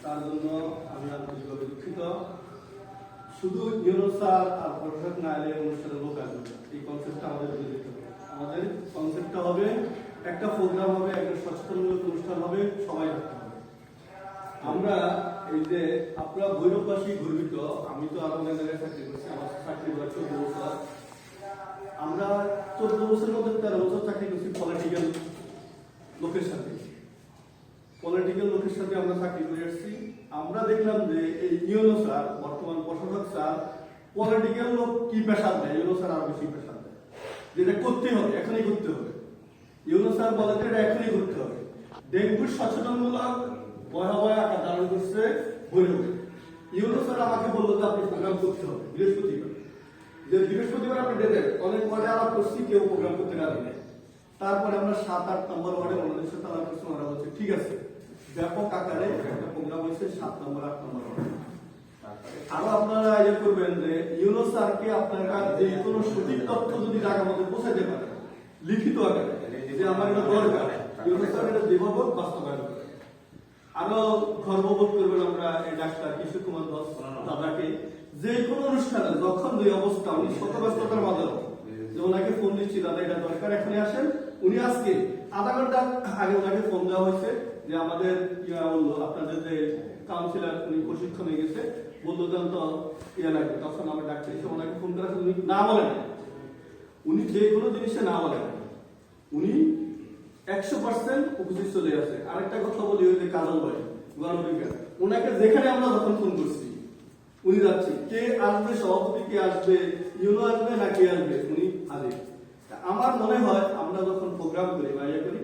তার জন্য আমি আন্তরিকভাবে দুঃখিত। শুধু ইউনুস স্যার আর প্রশাসক না এলে অনুষ্ঠানের লোক আসবে, এই কনসেপ্টটা আমাদের বুঝে দিতে হবে। আমাদের কনসেপ্টটা হবে একটা প্রোগ্রাম হবে, একটা সচেতনমূলক অনুষ্ঠান হবে, সবাই থাকতে হবে। আমরা এই যে আপনারা ভৈরববাসী গর্বিত, আমি তো আরো অনেক জায়গায় চাকরি করছি, আমার চাকরি করা 14 বছর। আমরা 14 বছরের মধ্যে 13 বছর চাকরি করছি পলিটিক্যাল লোকের সাথে। পলিটিক্যাল লোকের সাথে আমরা চাকরি করে আসছি। আমরা দেখলাম যে এই ইউনুস স্যার, বর্তমান প্রশাসক স্যার, পলিটিক্যাল লোক কি পেশার দেয়, ইউনুস স্যার আরো বেশি পেশার দেয়। যেটা করতে হবে, এখনই করতে হবে। ইউনুস স্যার বলে যে এটা এখনই করতে হবে। ডেঙ্গুর সচেতনমূলক ভয়াবহ আকার ধারণ করছে ভৈরবে। ইউনুস স্যার আমাকে বললো যে আপনি প্রোগ্রাম করতে হবে বৃহস্পতিবার, যে বৃহস্পতিবার আপনি ডেটের অনেক ওয়ার্ডে আলাপ করছি, কেউ প্রোগ্রাম করতে রাজি নেই। তারপরে আমরা 7-8 নম্বর ওয়ার্ডে ওনাদের সাথে আলাপ করছি, ওরা বলছে ঠিক আছে, ব্যাপক আকারে একটা প্রোগ্রাম হয়েছে 7 নম্বর 8 নম্বর ওয়ার্ডে। আরো আপনারা আয়োজন করবেন যে ইউনুস স্যারকে আপনারা যে কোনো সঠিক তথ্য যদি জায়গা মতো পৌঁছাতে পারে লিখিত আকারে, যে আমার এটা দরকার, ইউনুস স্যার এটা যেভাবে বাস্তবায়ন করে। আরো গর্ববোধ করবেন আমরা এই ডাক্তার কিশোর কুমার দাদাকে, যে কোনো অনুষ্ঠানে যখন যে অবস্থা, উনি শত ব্যস্ততার মাঝে যে ওনাকে ফোন দিচ্ছি, দাদা এটা দরকার, এখানে আসেন। উনি আজকে আধা ঘন্টা আগে ওনাকে ফোন দেওয়া হয়েছে যে আমাদের বললো আপনাদের যে কাউন্সিলর উনি প্রশিক্ষণে গেছে, বললো যে তো লাগবে, তখন আমার ডাক্তার এসে ওনাকে ফোন করা, উনি না বলেন, উনি যে কোনো জিনিসে না বলেন, উনি 100% উপস্থিত চলে আসে। আরেকটা কথা বলি, ওই যে কাজল ভাই গণবিজ্ঞান, ওনাকে যেখানে আমরা যখন ফোন করছি উনি যাচ্ছে, কে আসবে, সভাপতি কে আসবে, ইউনো আসবে না কে আসবে, উনি হাজির। আমার মনে হয় আমরা যখন প্রোগ্রাম করি বা ইয়ে করি,